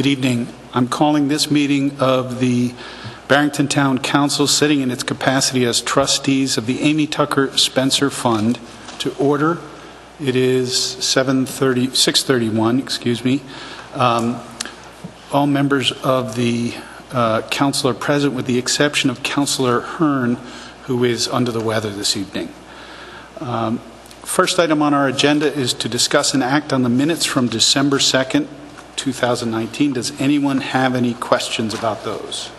Good evening. I'm calling this meeting of the Barrington Town Council, sitting in its capacity as trustees of the Amy Tucker Spencer Fund, to order. It is 6:31, excuse me. All members of the council are present with the exception of Councillor Hearn, who is under the weather this evening. First item on our agenda is to discuss and act on the minutes from December 2nd, 2019. Does anyone have any questions about those?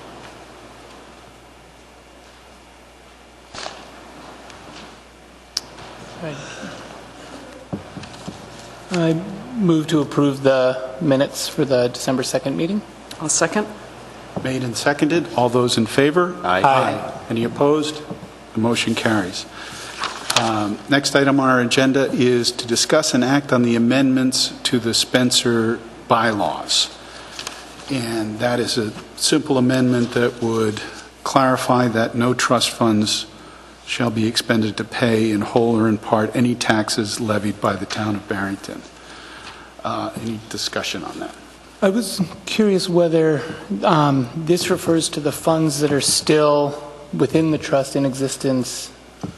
I move to approve the minutes for the December 2nd meeting. I'll second. Made and seconded. All those in favor? Aye. Any opposed? The motion carries. Next item on our agenda is to discuss and act on the amendments to the Spencer bylaws. And that is a simple amendment that would clarify that no trust funds shall be expended to pay in whole or in part any taxes levied by the town of Barrington. Any discussion on that? I was curious whether this refers to the funds that are still within the trust in existence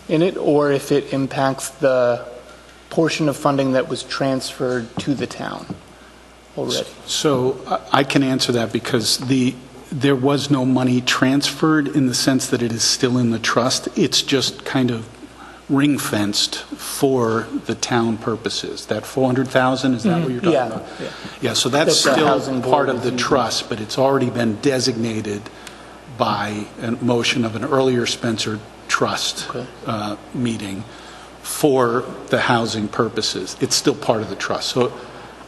in it, or if it impacts the portion of funding that was transferred to the town already. So I can answer that because there was no money transferred in the sense that it is still in the trust. It's just kind of ring-fenced for the town purposes. That $400,000, is that what you're talking about? Yeah, so that's still part of the trust, but it's already been designated by a motion of an earlier Spencer Trust meeting for the housing purposes. It's still part of the trust, so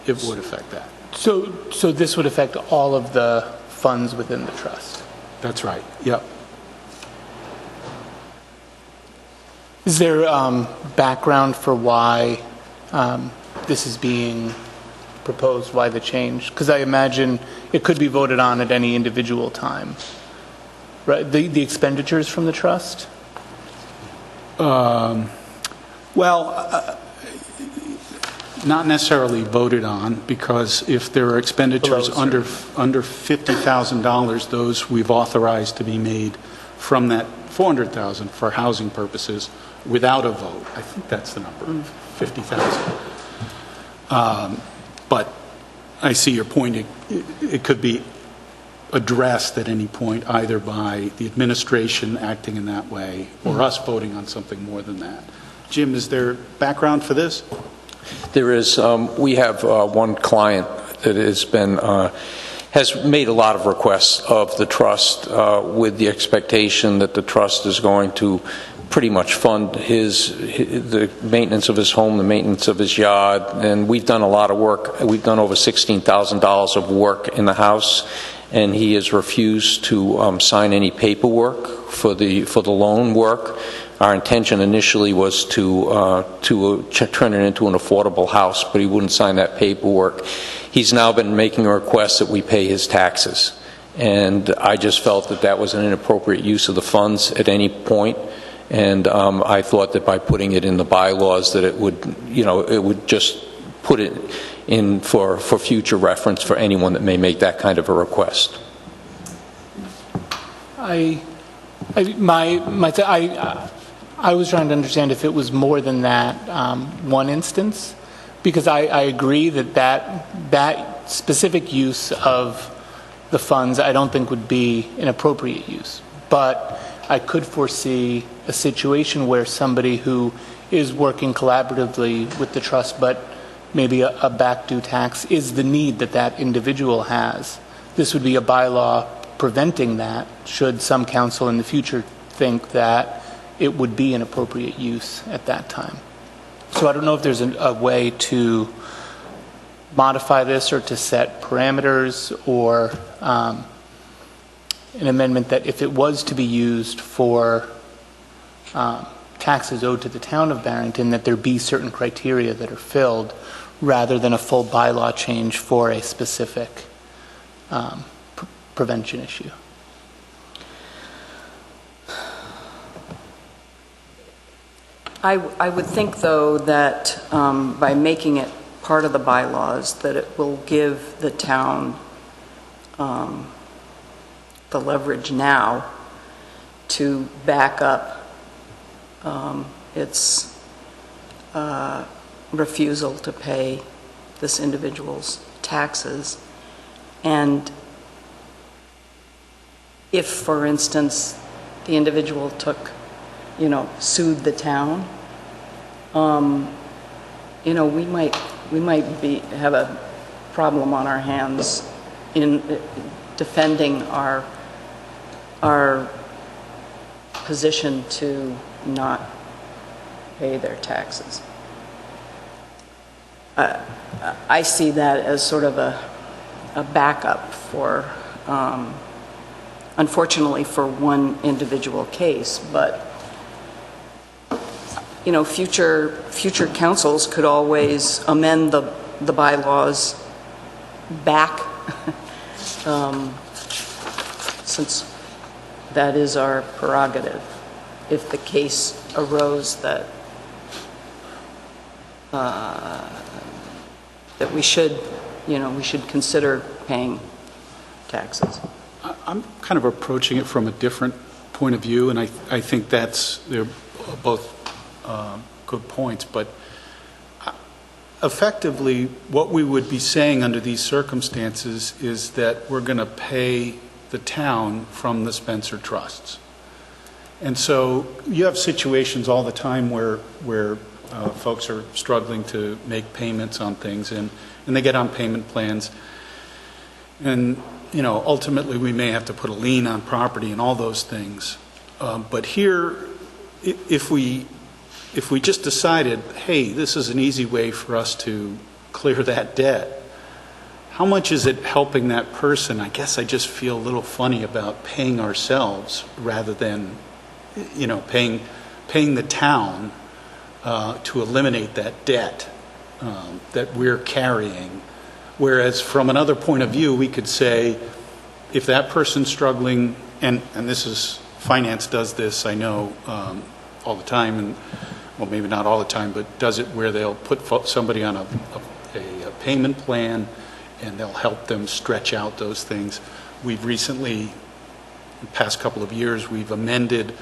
it would affect that. So this would affect all of the funds within the trust? That's right, yep. Is there background for why this is being proposed, why the change? Because I imagine it could be voted on at any individual time. Right, the expenditures from the trust? Not necessarily voted on, because if there are expenditures under $50,000, those we've authorized to be made from that $400,000 for housing purposes without a vote. I think that's the number, 50,000. But I see your point. It could be addressed at any point, either by the administration acting in that way or us voting on something more than that. Jim, is there background for this? There is. We have one client that has made a lot of requests of the trust with the expectation that the trust is going to pretty much fund the maintenance of his home, the maintenance of his yard, and we've done a lot of work. We've done over $16,000 of work in the house, and he has refused to sign any paperwork for the loan work. Our intention initially was to turn it into an affordable house, but he wouldn't sign that paperwork. He's now been making a request that we pay his taxes, and I just felt that that was an inappropriate use of the funds at any point, and I thought that by putting it in the bylaws that it would just put it in for future reference for anyone that may make that kind of a request. I was trying to understand if it was more than that one instance, because I agree that specific use of the funds I don't think would be an appropriate use. But I could foresee a situation where somebody who is working collaboratively with the trust, but maybe a back due tax is the need that individual has. This would be a bylaw preventing that, should some council in the future think that it would be an appropriate use at that time. So I don't know if there's a way to modify this or to set parameters, or an amendment that if it was to be used for taxes owed to the town of Barrington, that there be certain criteria that are filled rather than a full bylaw change for a specific prevention issue. I would think, though, that by making it part of the bylaws, that it will give the town the leverage now to back up its refusal to pay this individual's taxes. And if, for instance, the individual took, sued the town, we might have a problem on our hands in defending our position to not pay their taxes. I see that as sort of a backup for, unfortunately, for one individual case, but future councils could always amend the bylaws back, since that is our prerogative, if the case arose that we should consider paying taxes. I'm kind of approaching it from a different point of view, and I think they're both good points, but effectively what we would be saying under these circumstances is that we're going to pay the town from the Spencer trusts. And so you have situations all the time where folks are struggling to make payments on things, and they get on payment plans, and ultimately we may have to put a lien on property and all those things. But here, if we just decided, hey, this is an easy way for us to clear that debt, how much is it helping that person? I guess I just feel a little funny about paying ourselves rather than, paying the town to eliminate that debt that we're carrying. Whereas from another point of view, we could say, if that person's struggling, and this is, finance does this, I know, all the time, and well, maybe not all the time, but does it where they'll put somebody on a payment plan, and they'll help them stretch out those things. We've recently, in the past couple of years, we've amended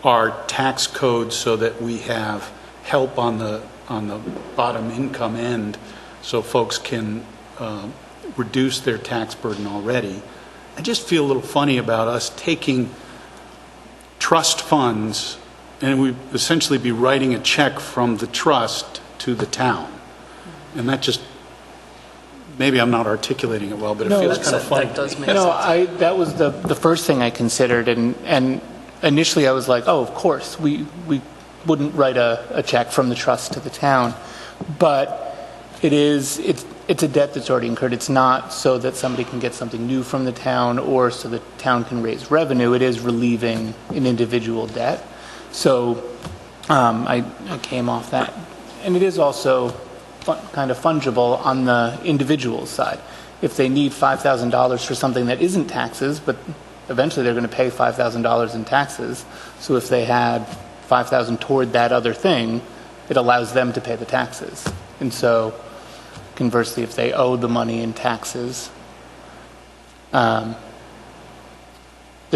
our tax code so that we have help on the bottom income end, so folks can reduce their tax burden already. I just feel a little funny about us taking trust funds, and we'd essentially be writing a check from the trust to the town. And that just, maybe I'm not articulating it well, but it feels kind of funny. That does make sense. That was the first thing I considered, and initially I was like, oh, of course, we wouldn't write a check from the trust to the town. But it's a debt that's already incurred. It's not so that somebody can get something new from the town or so the town can raise revenue. It is relieving an individual debt. So I came off that. And it is also kind of fungible on the individual side. If they need $5,000 for something that isn't taxes, but eventually they're going to pay $5,000 in taxes. So if they had $5,000 toward that other thing, it allows them to pay the taxes. And so conversely, if they owe the money in taxes, the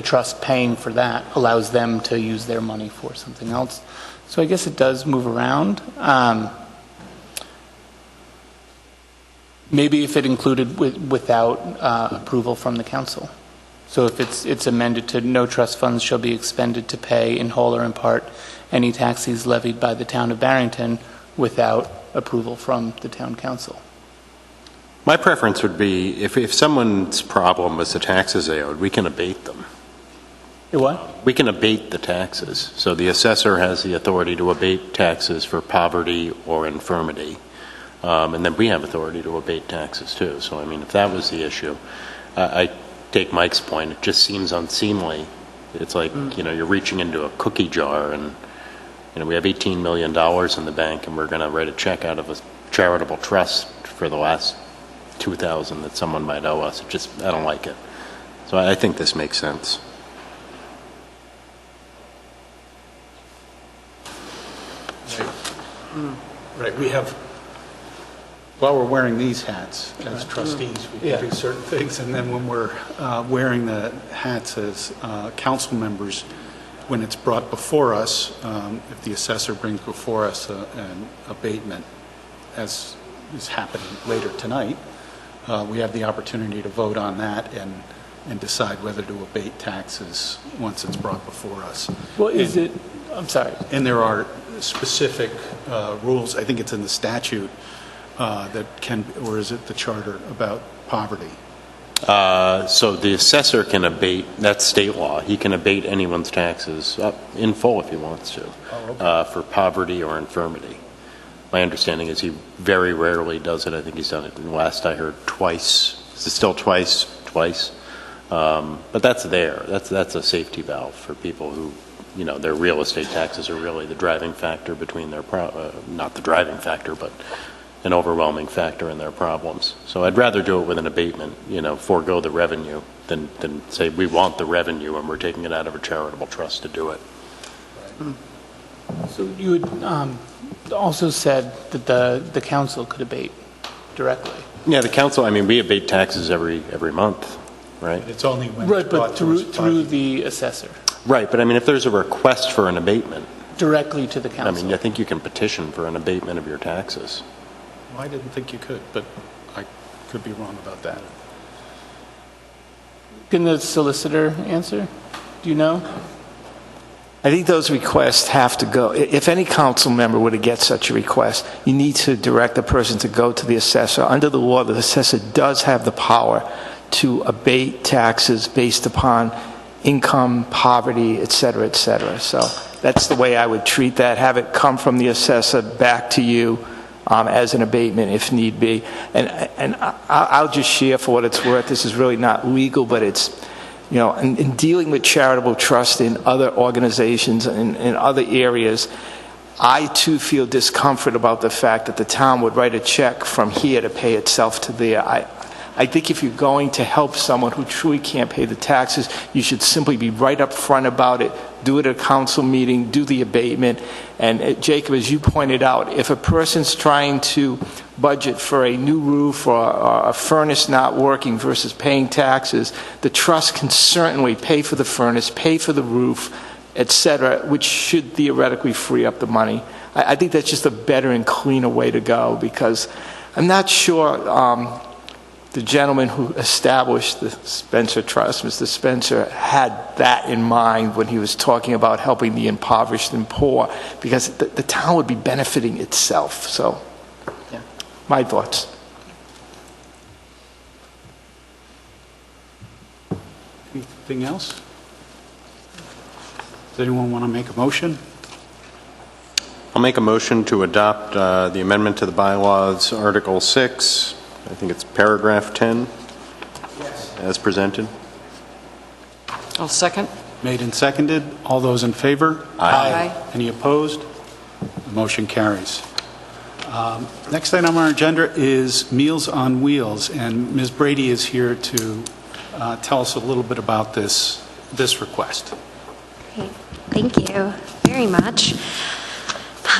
trust paying for that allows them to use their money for something else. So I guess it does move around. Maybe if it included without approval from the council. So if it's amended to no trust funds shall be expended to pay in whole or in part any taxes levied by the town of Barrington without approval from the town council. My preference would be if someone's problem was the taxes they owed, we can abate them. What? We can abate the taxes. So the assessor has the authority to abate taxes for poverty or infirmity. And then we have authority to abate taxes too. So, I mean, if that was the issue, I take Mike's point. It just seems unseemly. It's like, you're reaching into a cookie jar and, we have $18 million in the bank and we're going to write a check out of a charitable trust for the last $2,000 that someone might owe us. I don't like it. So I think this makes sense. Right. We have While we're wearing these hats as trustees, we can do certain things, and then when we're wearing the hats as council members, when it's brought before us, if the assessor brings before us an abatement, as is happening later tonight, we have the opportunity to vote on that and decide whether to abate taxes once it's brought before us. Well, I'm sorry. And there are specific rules, I think it's in the statute, that can, or is it the charter, about poverty? So the assessor can abate, that's state law, he can abate anyone's taxes in full if he wants to, for poverty or infirmity. My understanding is he very rarely does it. I think he's done it, last I heard, twice. Is it still twice? Twice. But that's there. That's a safety valve for people who, you know, their real estate taxes are really the driving factor between their, not the driving factor, but an overwhelming factor in their problems. So I'd rather do it with an abatement, you know, forego the revenue than say we want the revenue and we're taking it out of a charitable trust to do it. So you had also said that the council could abate directly. Yeah, the council, I mean, we abate taxes every month, right? It's only when Right, it's brought but to us through the assessor, Right, but I mean, if there's a request for an abatement, directly to the I council. mean, I think you can petition for an abatement of your taxes. Well, I didn't think you could, but I could be wrong about that. Can the solicitor answer? Do you know? I think those requests have to go, if any council member were to get such a request, you need to direct the person to go to the assessor. Under the law, the assessor does have the power to abate taxes based upon income, poverty, et cetera, et cetera. So that's the way I would treat that, have it come from the assessor back to you as an abatement if need be. And I'll just share for what it's worth. This is really not legal, but it's, you know, in dealing with charitable trust in other organizations and in other areas, I too feel discomfort about the fact that the town would write a check from here to pay itself to there. I think if you're going to help someone who truly can't pay the taxes, you should simply be right up front about it, do it at a council meeting, do the abatement. And Jacob, as you pointed out, if a person's trying to budget for a new roof or a furnace not working versus paying taxes, the trust can certainly pay for the furnace, pay for the roof, et cetera, which should theoretically free up the money. I think that's just a better and cleaner way to go, because I'm not sure the gentleman who established the Spencer Trust, Mr. Spencer, had that in mind when he was talking about helping the impoverished and poor, because the town would be benefiting itself. So, yeah, my thoughts. Anything else? Does anyone want to make a motion? I'll make a motion to adopt the amendment to the bylaws, Article 6, I think it's paragraph 10, as presented. I'll second. Made and seconded. All those in favor? Aye. Any opposed? The motion carries. Next item on our agenda is Meals on Wheels, and Ms. Brady is here to tell us a little bit about this request. Great. Thank you very much.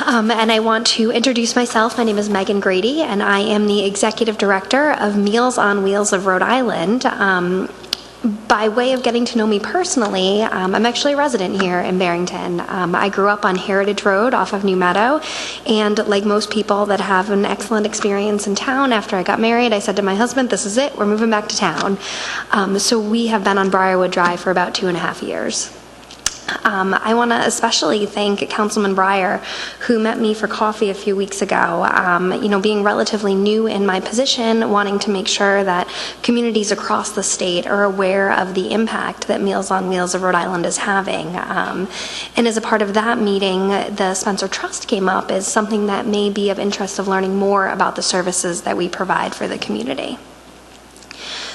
And I want to introduce myself. My name is Megan Grady, and I am the Executive Director of Meals on Wheels of Rhode Island. By way of getting to know me personally, I'm actually a resident here in Barrington. I grew up on Heritage Road off of New Meadow, and like most people that have an excellent experience in town, after I got married, I said to my husband, this is it, we're moving back to town. So we have been on Briarwood Drive for about 2.5 years. I want to especially thank Councilman Breyer, who met me for coffee a few weeks ago. Being relatively new in my position, wanting to make sure that communities across the state are aware of the impact that Meals on Wheels of Rhode Island is having. And as a part of that meeting, the Spencer Trust came up as something that may be of interest of learning more about the services that we provide for the community.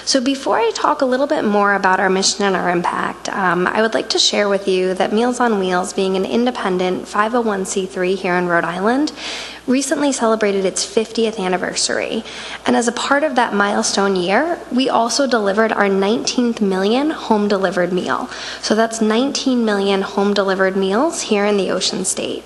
So before I talk a little bit more about our mission and our impact, I would like to share with you that Meals on Wheels, being an independent 501c3 here in Rhode Island, recently celebrated its 50th anniversary. And as a part of that milestone year, we also delivered our 19th million home-delivered meal. So that's 19 million home-delivered meals here in the Ocean State.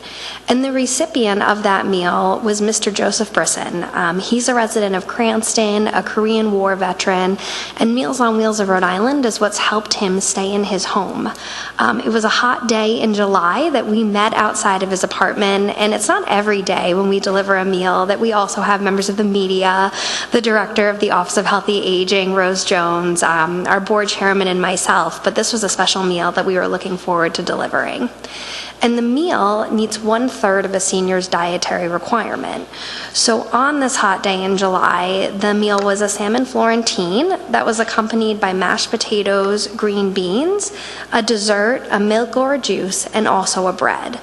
And the recipient of that meal was Mr. Joseph Brisson. He's a resident of Cranston, a Korean War veteran, and Meals on Wheels of Rhode Island is what's helped him stay in his home. It was a hot day in July that we met outside of his apartment, and it's not every day when we deliver a meal that we also have members of the media, the director of the Office of Healthy Aging, Rose Jones, our board chairman, and myself, but this was a special meal that we were looking forward to delivering. And the meal meets 1/3 of a senior's dietary requirement. So on this hot day in July, the meal was a salmon Florentine that was accompanied by mashed potatoes, green beans, a dessert, a milk or a juice, and also a bread.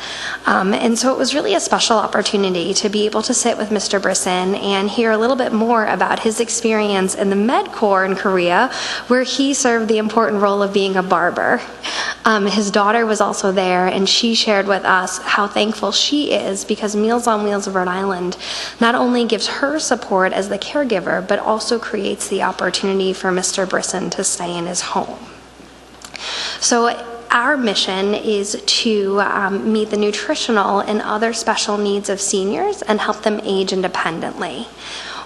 And so it was really a special opportunity to be able to sit with Mr. Brisson and hear a little bit more about his experience in the Med Corps in Korea, where he served the important role of being a barber. His daughter was also there, and she shared with us how thankful she is because Meals on Wheels of Rhode Island not only gives her support as the caregiver, but also creates the opportunity for Mr. Brisson to stay in his home. So our mission is to meet the nutritional and other special needs of seniors and help them age independently.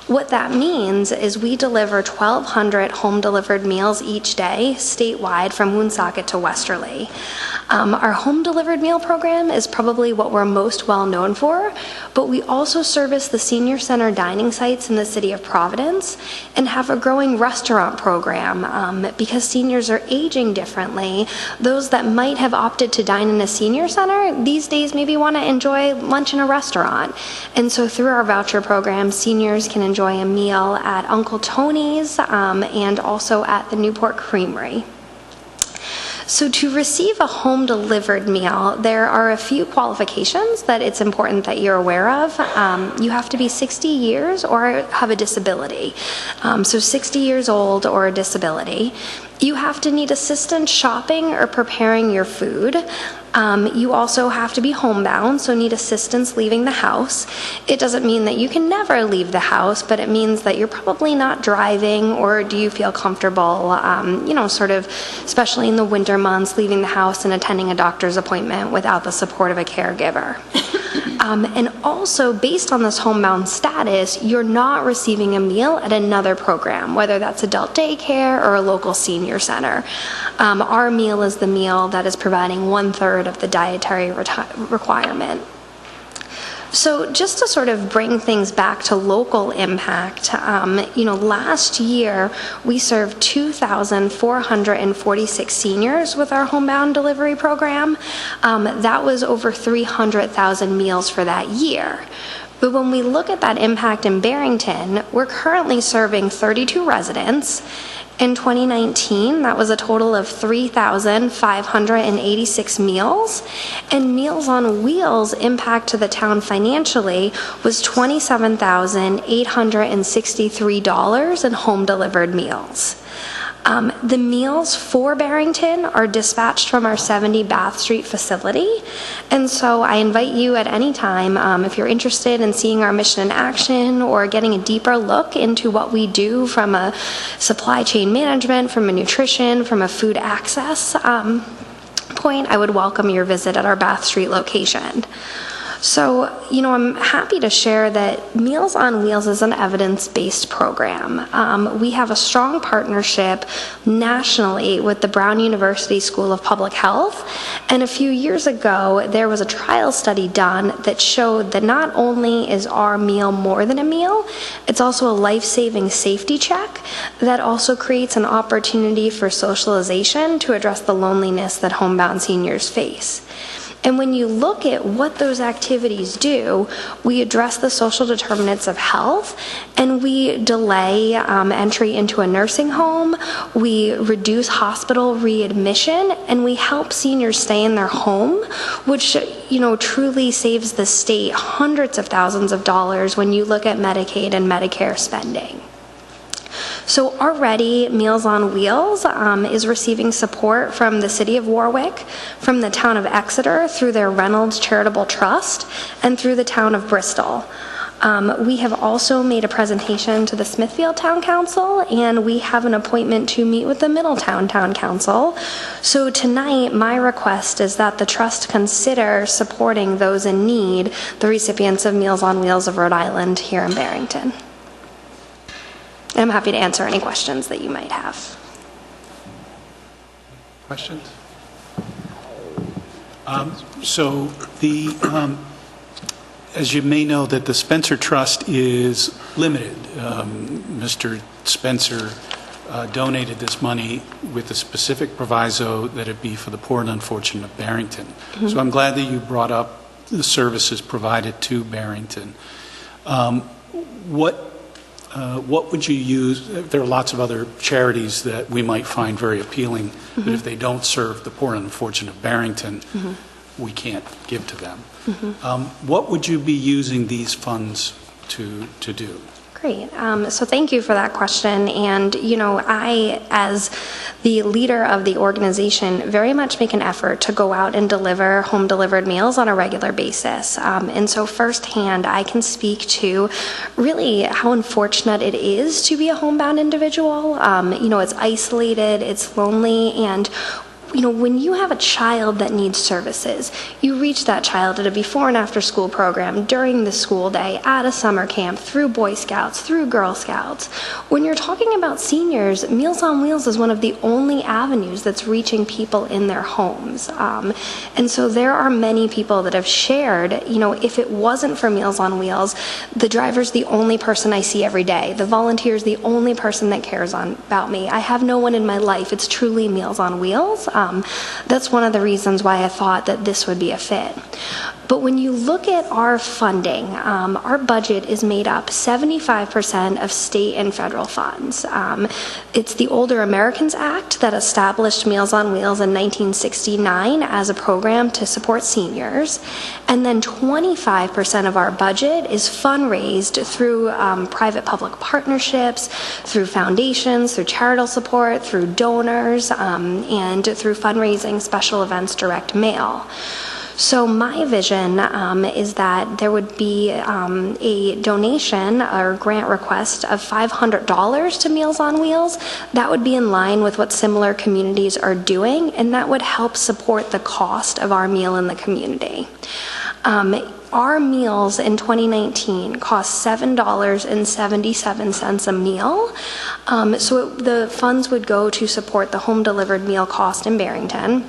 What that means is we deliver 1,200 home-delivered meals each day statewide from Woonsocket to Westerly. Our home-delivered meal program is probably what we're most well known for, but we also service the senior center dining sites in the city of Providence and have a growing restaurant program because seniors are aging differently. Those that might have opted to dine in a senior center these days maybe want to enjoy lunch in a restaurant. And so through our voucher program, seniors can enjoy a meal at Uncle Tony's and also at the Newport Creamery. So to receive a home-delivered meal, there are a few qualifications that it's important that you're aware of. You have to be 60 years or have a disability. So 60 years old or a disability. You have to need assistance shopping or preparing your food. You also have to be homebound, so need assistance leaving the house. It doesn't mean that you can never leave the house, but it means that you're probably not driving, or do you feel comfortable, sort of, especially in the winter months, leaving the house and attending a doctor's appointment without the support of a caregiver. And also, based on this homebound status, you're not receiving a meal at another program, whether that's adult daycare or a local senior center. Our meal is the meal that is providing 1/3 of the dietary requirement. So just to sort of bring things back to local impact, last year we served 2,446 seniors with our homebound delivery program. That was over 300,000 meals for that year. But when we look at that impact in Barrington, we're currently serving 32 residents. In 2019, that was a total of 3,586 meals, and Meals on Wheels' impact to the town financially was $27,863 in home-delivered meals. The meals for Barrington are dispatched from our 70 Bath Street facility, and so I invite you at any time, if you're interested in seeing our mission in action or getting a deeper look into what we do from a supply chain management, from a nutrition, from a food access point, I would welcome your visit at our Bath Street location. So, I'm happy to share that Meals on Wheels is an evidence-based program. We have a strong partnership nationally with the Brown University School of Public Health, and a few years ago, there was a trial study done that showed that not only is our meal more than a meal, it's also a life-saving safety check that also creates an opportunity for socialization to address the loneliness that homebound seniors face. And when you look at what those activities do, we address the social determinants of health, and we delay entry into a nursing home, we reduce hospital readmission, and we help seniors stay in their home, which truly saves the state hundreds of thousands of dollars when you look at Medicaid and Medicare spending. So already Meals on Wheels is receiving support from the City of Warwick, from the town of Exeter through their Reynolds Charitable Trust, and through the town of Bristol. We have also made a presentation to the Smithfield Town Council, and we have an appointment to meet with the Middletown Town Council. So tonight, my request is that the Trust consider supporting those in need, the recipients of Meals on Wheels of Rhode Island here in Barrington. And I'm happy to answer any questions that you might have. Questions? So the... as you may know, that the Spencer Trust is limited. Mr. Spencer donated this money with a specific proviso that it be for the poor and unfortunate of Barrington. Mm-hmm. So I'm glad that you brought up the services provided to Barrington. What would you use? There are lots of other charities that we might find very appealing, mm-hmm. but if they don't serve the poor and unfortunate of Barrington, mm-hmm. we can't give to them. Mm-hmm. What would you be using these funds to do? Great. So thank you for that question. And, you know, I, as the leader of the organization, very much make an effort to go out and deliver home-delivered meals on a regular basis. And so firsthand, I can speak to really how unfortunate it is to be a homebound individual. You know, it's isolated, it's lonely, and you know, when you have a child that needs services, you reach that child at a before and after school program, during the school day, at a summer camp, through Boy Scouts, through Girl Scouts. When you're talking about seniors, Meals on Wheels is one of the only avenues that's reaching people in their homes. And so there are many people that have shared, you know, if it wasn't for Meals on Wheels, the driver's the only person I see every day. The volunteer's the only person that cares about me. I have no one in my life. It's truly Meals on Wheels. That's one of the reasons why I thought that this would be a fit. But when you look at our funding, our budget is made up 75% of state and federal funds. It's the Older Americans Act that established Meals on Wheels in 1969 as a program to support seniors. And then 25% of our budget is fundraised through private-public partnerships, through foundations, through charitable support, through donors, and through fundraising, special events, direct mail. So my vision is that there would be a donation or grant request of $500 to Meals on Wheels. That would be in line with what similar communities are doing, and that would help support the cost of our meal in the community. Our meals in 2019 cost $7.77 a meal. So the funds would go to support the home-delivered meal cost in Barrington.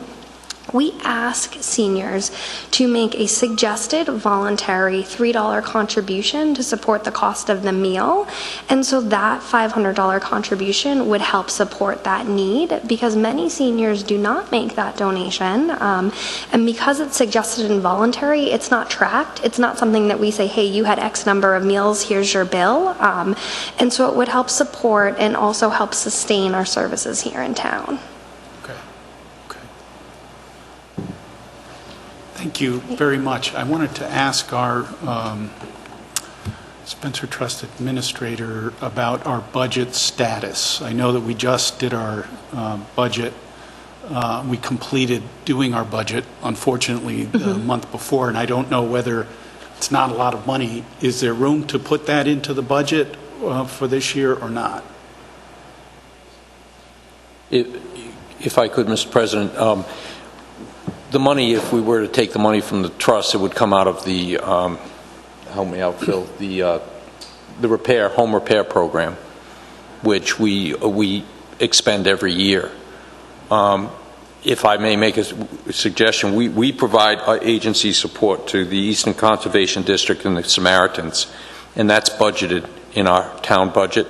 We ask seniors to make a suggested voluntary $3 contribution to support the cost of the meal. And so that $500 contribution would help support that need, because many seniors do not make that donation. And because it's suggested and voluntary, it's not tracked. It's not something that we say, hey, you had X number of meals, here's your bill. And so it would help support and also help sustain our services here in town. Thank you very much. I wanted to ask our Spencer Trust Administrator about our budget status. I know that we just did our budget. We completed doing our budget, unfortunately, the month before, and I don't know whether it's not a lot of money. Is there room to put that into the budget for this year or not? If I could, Mr. President, the money, if we were to take the money from the trust, it would come out of the, help me out, Phil, the home repair program, which we expend every year. If I may make a suggestion, we provide agency support to the Eastern Conservation District and the Samaritans, and that's budgeted in our town budget.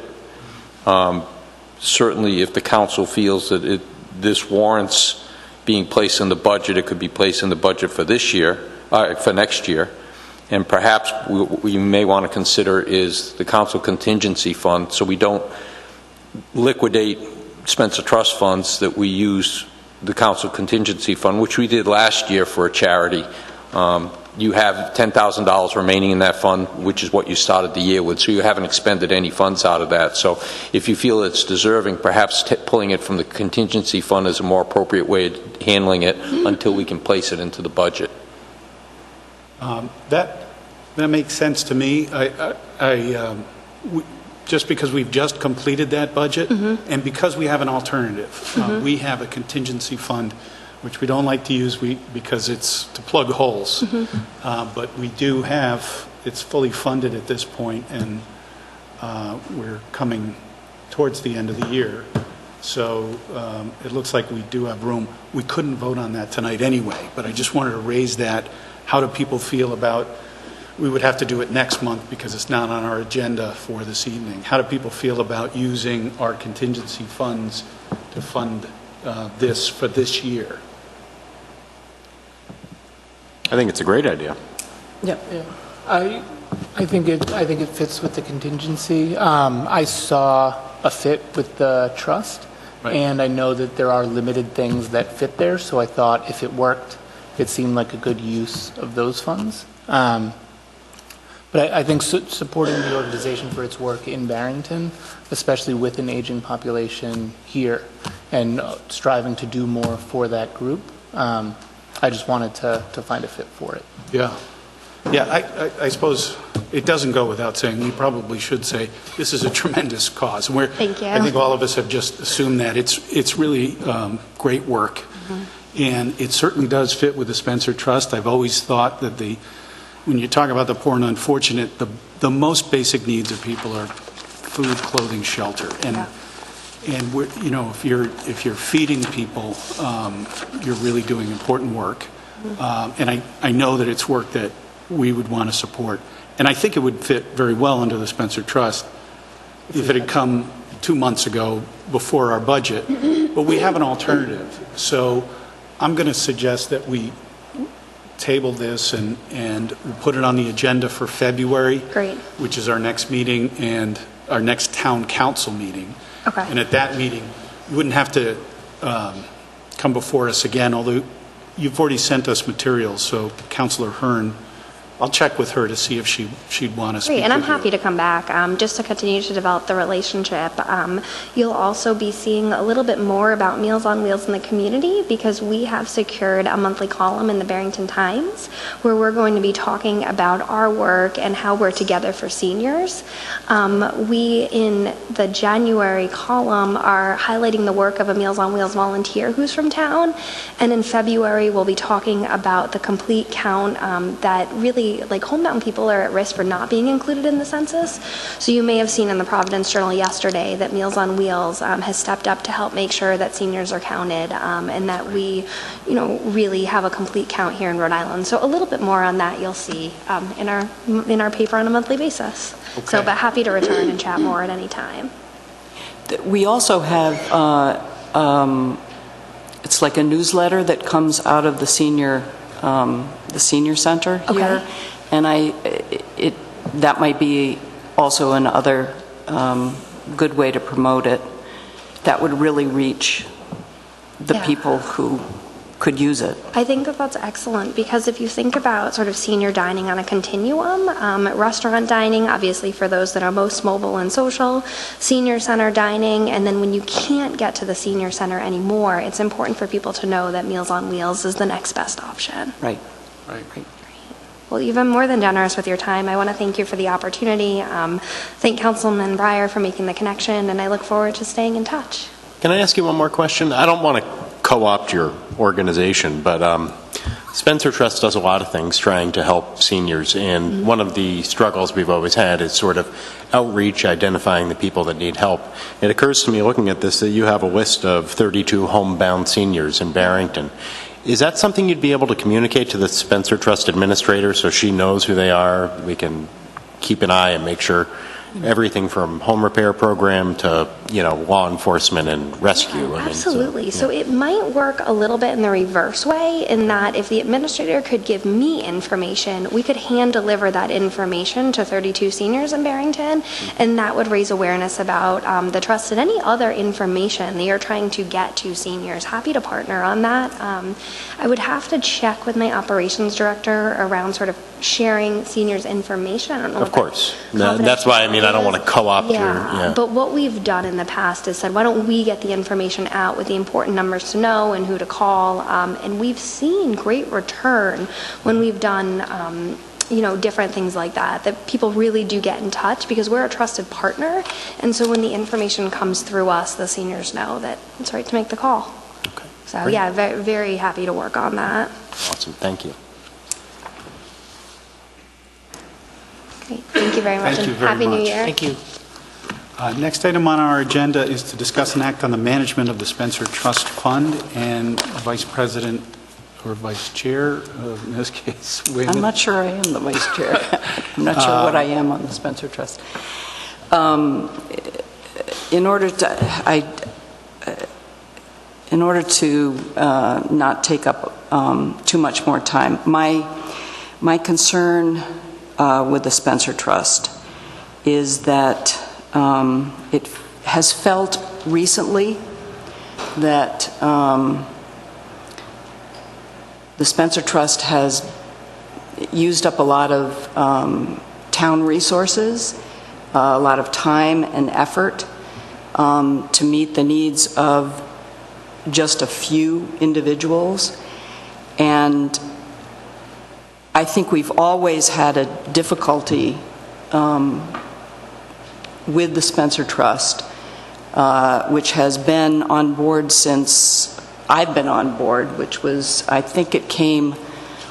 Certainly, if the council feels that this warrants being placed in the budget, it could be placed in the budget for this year, for next year. And perhaps what we may want to consider is the council contingency fund, so we don't liquidate Spencer Trust funds, that we use the council contingency fund, which we did last year for a charity, you have $10,000 remaining in that fund, which is what you started the year with, so you haven't expended any funds out of that. So if you feel it's deserving, perhaps pulling it from the contingency fund is a more appropriate way of handling it until we can place it into the budget. That makes sense to me. Just because we've just completed that budget, and because we have an alternative, we have a contingency fund, which we don't like to use because it's to plug holes. But we do have, it's fully funded at this point, and we're coming towards the end of the year. So it looks like we do have room. We couldn't vote on that tonight anyway, but I just wanted to raise that. How do people feel about, we would have to do it next month because it's not on our agenda for this evening. How do people feel about using our contingency funds to fund this for this year? I think it's a great idea. Yep. Yeah. I think it fits with the contingency. I saw a fit with the trust, Right. and I know that there are limited things that fit there, so I thought if it worked, it seemed like a good use of those funds. But I think supporting the organization for its work in Barrington, especially with an aging population here, and striving to do more for that group, I just wanted to find a fit for it. Yeah. Yeah, I suppose it doesn't go without saying, we probably should say, this is a tremendous cause. Thank you. I think all of us have just assumed that. It's really great work. And it certainly does fit with the Spencer Trust. I've always thought that when you talk about the poor and unfortunate, the most basic needs of people are food, clothing, shelter. And we're, if you're feeding people, you're really doing important work. And I know that it's work that we would want to support. And I think it would fit very well under the Spencer Trust if it had come 2 months ago before our budget. But we have an alternative. So I'm going to suggest that we table this and we'll put it on the agenda for February. Great. Which is our next meeting and our next town council meeting. Okay. And at that meeting, you wouldn't have to come before us again, although you've already sent us materials. So Councilor Hearn, I'll check with her to see if she'd want to speak Great, and I'm with you. happy to come back just to continue to develop the relationship. You'll also be seeing a little bit more about Meals on Wheels in the community because we have secured a monthly column in the Barrington Times where we're going to be talking about our work and how we're together for seniors. We, in the January column, are highlighting the work of a Meals on Wheels volunteer who's from town, and in February we'll be talking about the complete count that really, like, homebound people are at risk for not being included in the census. So you may have seen in the Providence Journal yesterday that Meals on Wheels has stepped up to help make sure that seniors are counted and that we, really have a complete count here in Rhode Island. So a little bit more on that you'll see in our paper on a monthly basis. Okay. So, but happy to return and chat more at any time. We also have, it's like a newsletter that comes out of the senior center here. Okay. And that might be also another good way to promote it. That would really reach the Yeah. people who could use it. I think that that's excellent because if you think about sort of senior dining on a continuum, restaurant dining, obviously for those that are most mobile and social, senior center dining, and then when you can't get to the senior center anymore, it's important for people to know that Meals on Wheels is the next best option. Right. Right. Well, you've been more than generous with your time. I want to thank you for the opportunity. Thank Councilman Breyer for making the connection, and I look forward to staying in touch. Can I ask you one more question? I don't want to co-opt your organization, but Spencer Trust does a lot of things trying to help seniors, and one of the struggles we've always had is sort of outreach, identifying the people that need help. It occurs to me, looking at this, that you have a list of 32 homebound seniors in Barrington. Is that something you'd be able to communicate to the Spencer Trust administrator so she knows who they are? We can keep an eye and make sure everything from home repair program to, law enforcement and rescue. Absolutely. So it might work a little bit in the reverse way, in that if the administrator could give me information, we could hand deliver that information to 32 seniors in Barrington, and that would raise awareness about the trust and any other information that you're trying to get to seniors. Happy to partner on that. I would have to check with my operations director around sort of sharing seniors' information. I don't know. Of course. That's why, I don't want to co-opt your... But what we've done in the past is said, why don't we get the information out with the important numbers to know and who to call? And we've seen great return when we've done different things like that people really do get in touch because we're a trusted partner. And so when the information comes through us, the seniors know that it's right to make the call. Okay. So Great. yeah, very, very happy to work on that. Awesome. Thank you. Great. Thank you very much. Thank you and very Happy New much. Year. Thank you. Next item on our agenda is to discuss and act on the management of the Spencer Trust Fund, and Vice President or Vice Chair, in this case, Wayman. I'm not sure I am the vice chair. I'm not sure what I am on the Spencer Trust. In order to not take up too much more time, my concern with the Spencer Trust is that it has felt recently that the Spencer Trust has used up a lot of town resources, a lot of time and effort to meet the needs of just a few individuals. And I think we've always had a difficulty with the Spencer Trust, which has been on board since I've been on board, which was, I think it came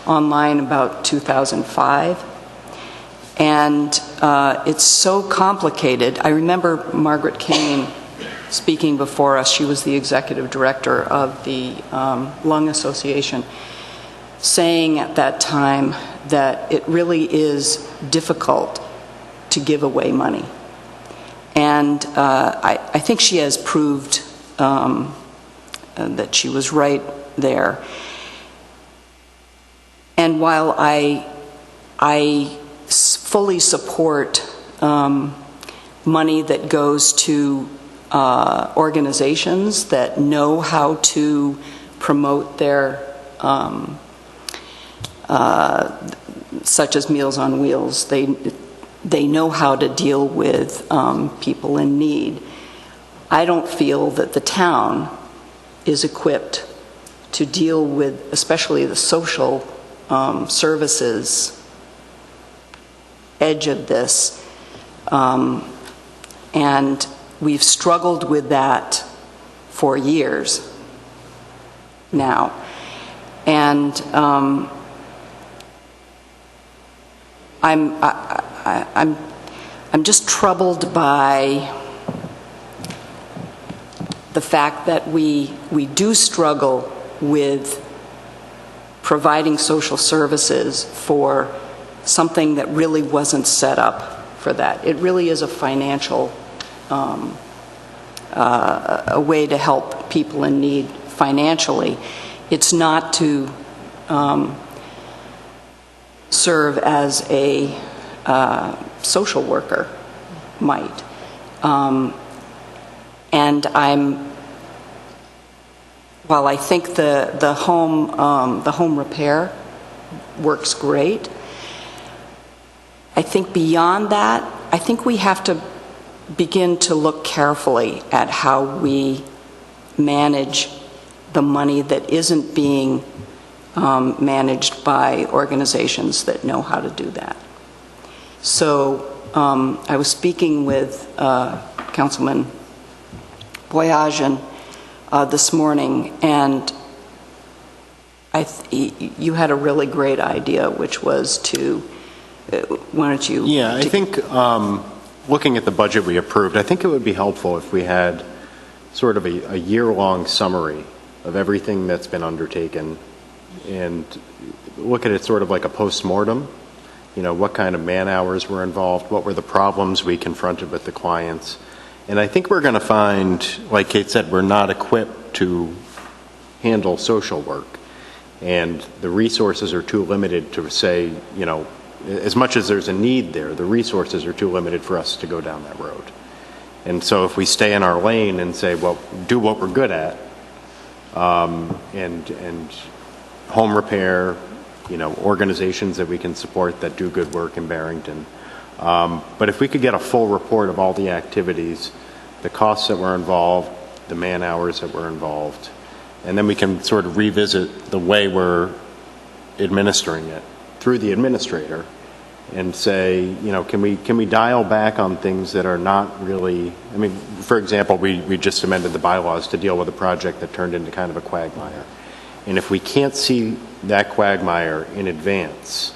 online about 2005. And it's so complicated. I remember Margaret Kane speaking before us. She was the executive director of the Lung Association, saying at that time that it really is difficult to give away money. And I think she has proved that she was right there. And while I fully support money that goes to organizations that know how to promote their, such as Meals on Wheels, they know how to deal with people in need. I don't feel that the town is equipped to deal with, especially the social services edge of this. And we've struggled with that for years now. And I'm just troubled by the fact that we do struggle with providing social services for something that really wasn't set up for that. It really is a financial a way to help people in need financially. It's not to serve as a social worker might. And while I think the home repair works great, I think beyond that, I think we have to begin to look carefully at how we manage the money that isn't being managed by organizations that know how to do that. So I was speaking with Councilman Boyajian this morning, and you had a really great idea, which was to, why don't you? Yeah, I think looking at the budget we approved, I think it would be helpful if we had sort of a year-long summary of everything that's been undertaken and look at it sort of like a post-mortem. what kind of man-hours were involved, what were the problems we confronted with the clients. And I think we're going to find, like Kate said, we're not equipped to handle social work. And the resources are too limited to say, as much as there's a need there, the resources are too limited for us to go down that road. And so if we stay in our lane and say, well, do what we're good at, and home repair, organizations that we can support that do good work in Barrington. But if we could get a full report of all the activities, the costs that were involved, the man hours that were involved, and then we can sort of revisit the way we're administering it through the administrator and say, can we dial back on things that are not really, for example, we just amended the bylaws to deal with a project that turned into kind of a quagmire. And if we can't see that quagmire in advance,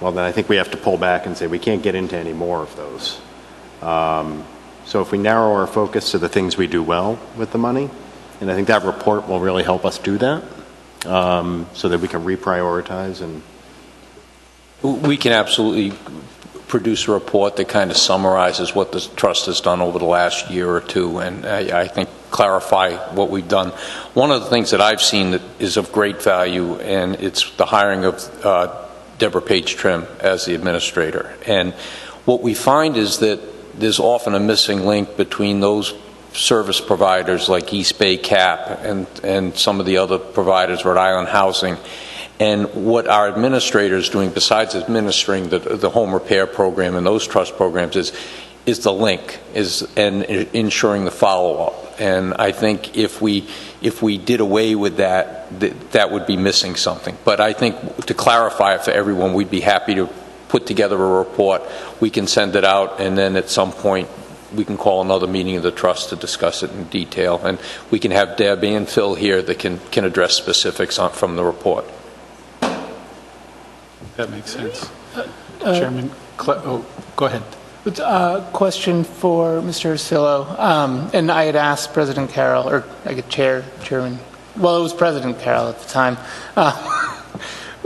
well, then I think we have to pull back and say we can't get into any more of those. So if we narrow our focus to the things we do well with the money, and I think that report will really help us do that, so that we can reprioritize. And We can absolutely produce a report that kind of summarizes what the trust has done over the last year or two, and I think clarify what we've done. One of the things that I've seen that is of great value, and it's the hiring of Deborah Page Trim as the administrator. And what we find is that there's often a missing link between those service providers like East Bay CAP and some of the other providers, Rhode Island Housing, and what our administrator is doing besides administering the home repair program and those trust programs is the link, and ensuring the follow-up. And I think if we did away with that would be missing something. But I think to clarify it for everyone, we'd be happy to put together a report. We can send it out, and then at some point we can call another meeting of the trust to discuss it in detail. And we can have Deb and Phil here that can address specifics from the report. That makes sense. Chairman, go ahead. Question for Mr. Ursillo. And I had asked President Carroll, or I could Chairman, well, it was President Carroll at the time,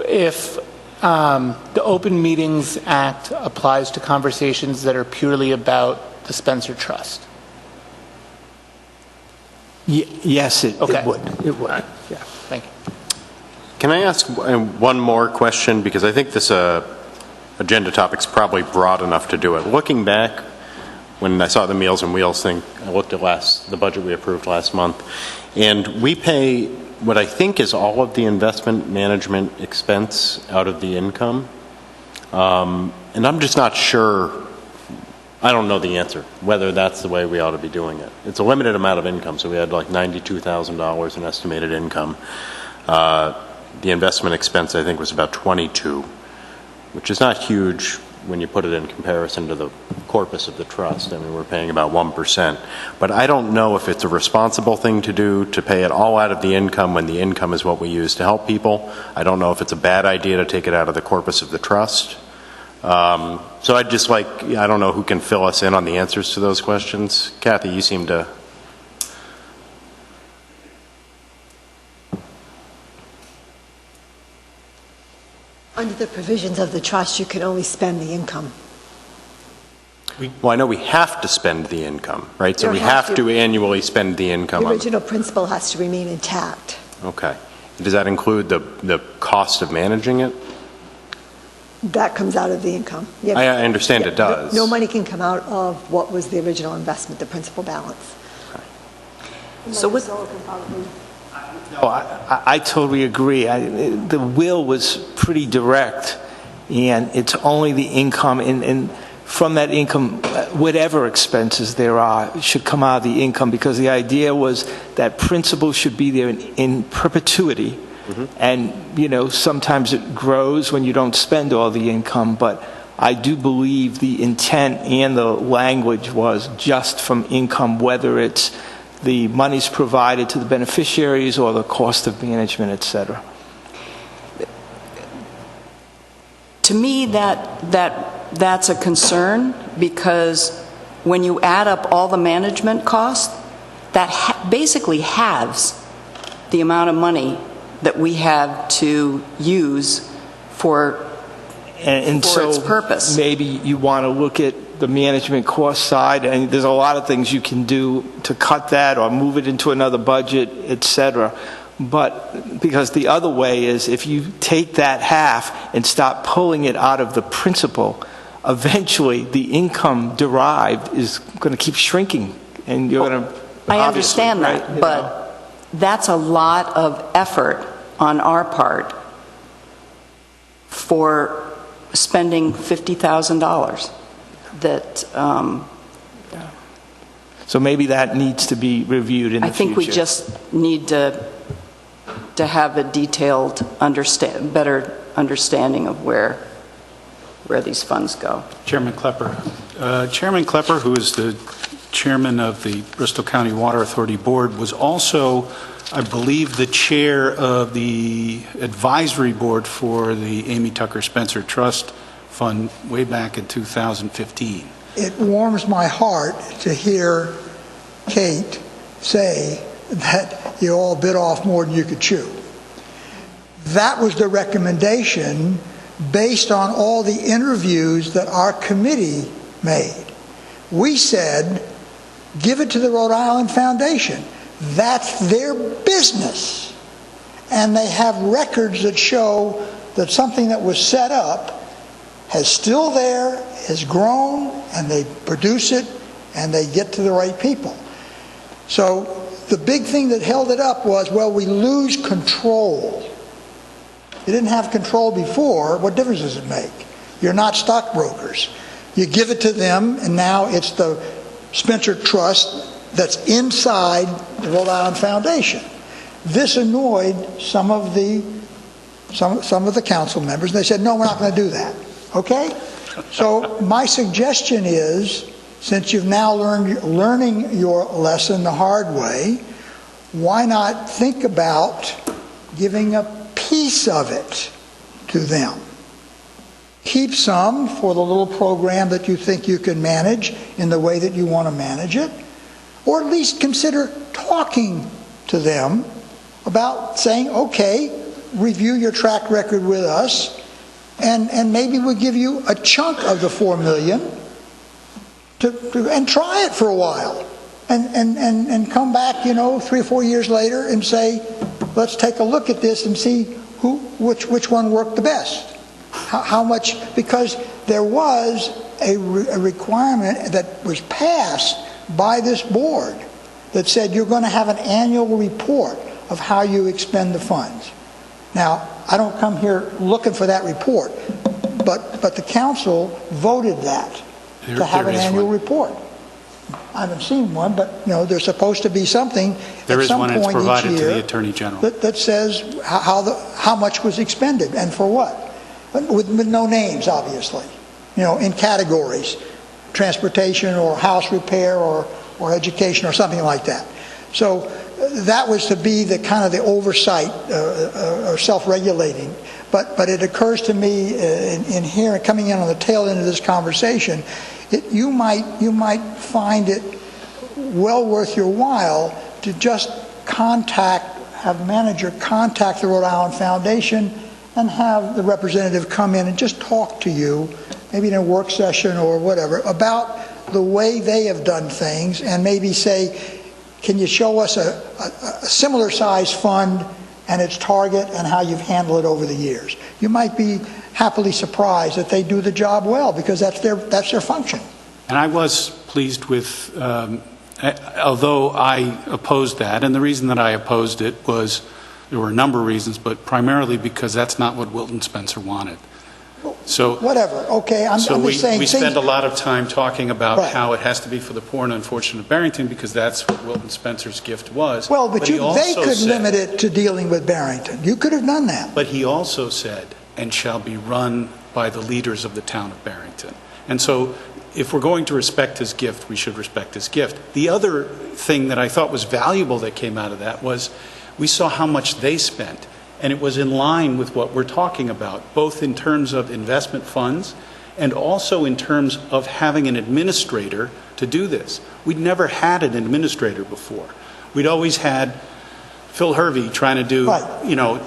if the Open Meetings Act applies to conversations that are purely about the Spencer Trust. Yes, it would. It would. Yeah, thank you. can I ask one more question, because I think this agenda topic's probably broad enough to do it. Looking back, when I saw the Meals on Wheels thing, I looked at the budget we approved last month, and we pay what I think is all of the investment management expense out of the income, and I'm just not sure. I don't know the answer, whether that's the way we ought to be doing it. It's a limited amount of income, so we had like $92,000 in estimated income. The investment expense, I think, was about $22,000, which is not huge when you put it in comparison to the corpus of the trust. I mean, we're paying about 1%. But I don't know if it's a responsible thing to do, to pay it all out of the income when the income is what we use to help people. I don't know if it's a bad idea to take it out of the corpus of the trust. So I'd just I don't know who can fill us in on the answers to those questions. Kathy, you seem to... Under the provisions of the trust, you can only spend the income. Well, I know we have to spend the income, right? So we have to annually spend the income. The original principle has to remain intact. Okay. Does that include the cost of managing it? That comes out of the income. I understand it does. No money can come out of what was the original investment, the principal balance. Okay. So with... No, I totally agree. The will was pretty direct, and it's only the income, and from that income, whatever expenses there are should come out of the income, because the idea was that principal should be there in perpetuity. Mm-hmm. And, sometimes it grows when you don't spend all the income, but I do believe the intent and the language was just from income, whether it's the monies provided to the beneficiaries or the cost of management, et cetera. To me, that's a concern, because when you add up all the management costs, that basically halves the amount of money that we have to use for And For so its purpose. maybe you want to look at the management cost side, and there's a lot of things you can do to cut that or move it into another budget, et cetera. But because the other way is if you take that half and start pulling it out of the principal, eventually the income derived is going to keep shrinking, and you're going to. I understand that, right, but that's a lot of effort on our part for spending $50,000 that So maybe that needs to be reviewed in the I think future. we just need to have a detailed, better understanding of where these funds go. Chairman Klepper. Chairman Klepper, who is the chairman of the Bristol County Water Authority Board, was also, I believe, the chair of the advisory board for the Amy Tucker Spencer Trust Fund way back in 2015. It warms my heart to hear Kate say that you all bit off more than you could chew. That was the recommendation based on all the interviews that our committee made. We said, give it to the Rhode Island Foundation. That's their business. And they have records that show that something that was set up is still there, has grown, and they produce it, and they get to the right people. So the big thing that held it up was, well, we lose control. You didn't have control before. What difference does it make? You're not stockbrokers. You give it to them, and now it's the Spencer Trust that's inside the Rhode Island Foundation. This annoyed some of the council members. They said, no, we're not going to do that. Okay? So my suggestion is, since you've now learning your lesson the hard way, why not think about giving a piece of it to them? Keep some for the little program that you think you can manage in the way that you want to manage it, or at least consider talking to them about saying, okay, review your track record with us, and maybe we'll give you a chunk of the $4 million and try it for a while, and come back, 3 or 4 years later and say, let's take a look at this and see which one worked the best. How much, because there was a requirement that was passed by this board that said you're going to have an annual report of how you expend the funds. Now, I don't come here looking for that report, but the council voted that to have an annual report. I haven't seen one, but there's supposed to be something There at is some one, and point it's provided each to year the Attorney General. that says how much was expended and for what, with no names, obviously, in categories, transportation or house repair or education or something like that. So that was to be the kind of the oversight or self-regulating. But it occurs to me in here, coming in on the tail end of this conversation, you might find it well worth your while to just have the manager contact the Rhode Island Foundation and have the representative come in and just talk to you, maybe in a work session or whatever, about the way they have done things, and maybe say, can you show us a similar size fund and its target and how you've handled it over the years? You might be happily surprised that they do the job well, because that's their function. And I was pleased with, although I opposed that, and the reason that I opposed it was, there were a number of reasons, but primarily because that's not what Wilton Spencer wanted. So whatever, okay, I'm just saying. We spend a lot of time talking about Right. how it has to be for the poor and unfortunate of Barrington, because that's what Wilton Spencer's gift was. Well, but he they also could said- limit it to dealing with Barrington. You could have done that. But he also said, and shall be run by the leaders of the town of Barrington. And so if we're going to respect his gift, we should respect his gift. The other thing that I thought was valuable that came out of that was we saw how much they spent, and it was in line with what we're talking about, both in terms of investment funds and also in terms of having an administrator to do this. We'd never had an administrator before. We'd always had Phil Hervey trying to do, Right.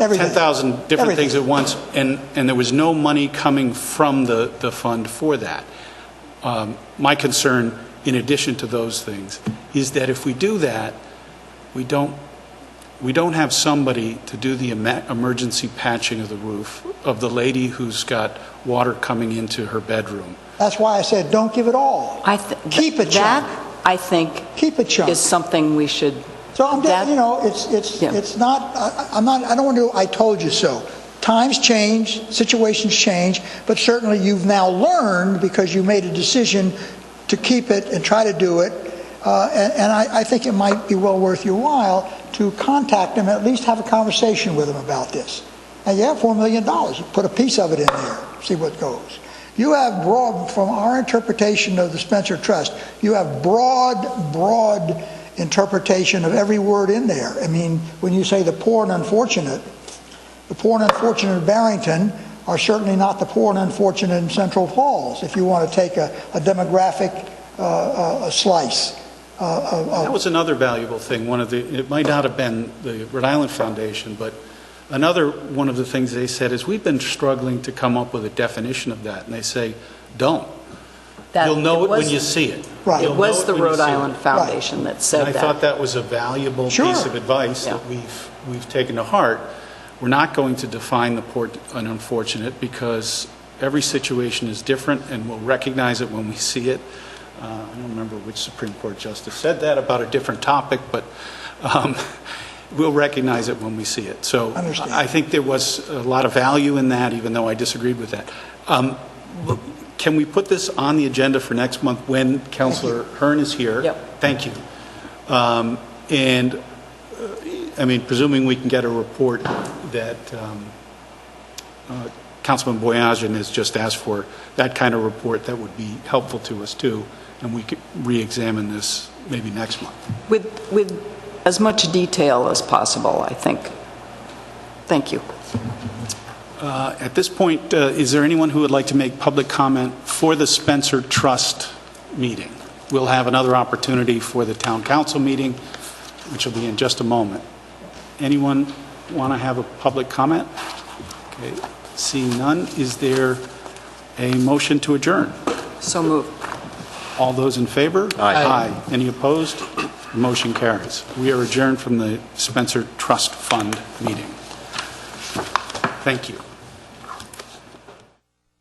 Everything. 10,000 different things at once, and there was no money coming from the fund for that. My concern, in addition to those things, is that if we do that, we don't have somebody to do the emergency patching of the roof of the lady who's got water coming into her bedroom. That's why I said, don't give it all. Keep a chunk. That, I think, Keep a chunk. is something we should... So I'm that- it's not, I don't want to do I told you so. Times change, situations change, but certainly you've now learned because you made a decision to keep it and try to do it. And I think it might be well worth your while to contact them, at least have a conversation with them about this. And you have $4 million. Put a piece of it in there, see what goes. You have broad, from our interpretation of the Spencer Trust, you have broad interpretation of every word in there. I mean, when you say the poor and unfortunate of Barrington are certainly not the poor and unfortunate in Central Falls, if you want to take a demographic slice. That was another valuable thing. It might not have been the Rhode Island Foundation, but another one of the things they said is we've been struggling to come up with a definition of that, and they say, don't. You'll know it when you see it. Right. It was the Rhode Island Foundation that said and that. I thought that was a valuable piece of advice that we've taken to heart. We're not going to define the poor and unfortunate because every situation is different, and we'll recognize it when we see it. I don't remember which Supreme Court justice said that about a different topic, but we'll recognize it when we see it. So I think there was a lot of value in that, even though I disagreed with that. Can we put this on the agenda for next month when Councilor Hearn is here? Yep. Thank you. And I mean, presuming we can get a report that Councilman Boyajian has just asked for, that kind of report, that would be helpful to us too, and we could re-examine this maybe next month. With as much detail as possible, I think. Thank you. At this point, is there anyone who would like to make public comment for the Spencer Trust meeting? We'll have another opportunity for the Town Council meeting, which will be in just a moment. Anyone want to have a public comment? Okay. Seeing none, is there a motion to adjourn? So moved. All those in favor? Aye. Aye. Any opposed? The motion carries. We are adjourned from the Spencer Trust Fund meeting. Thank you.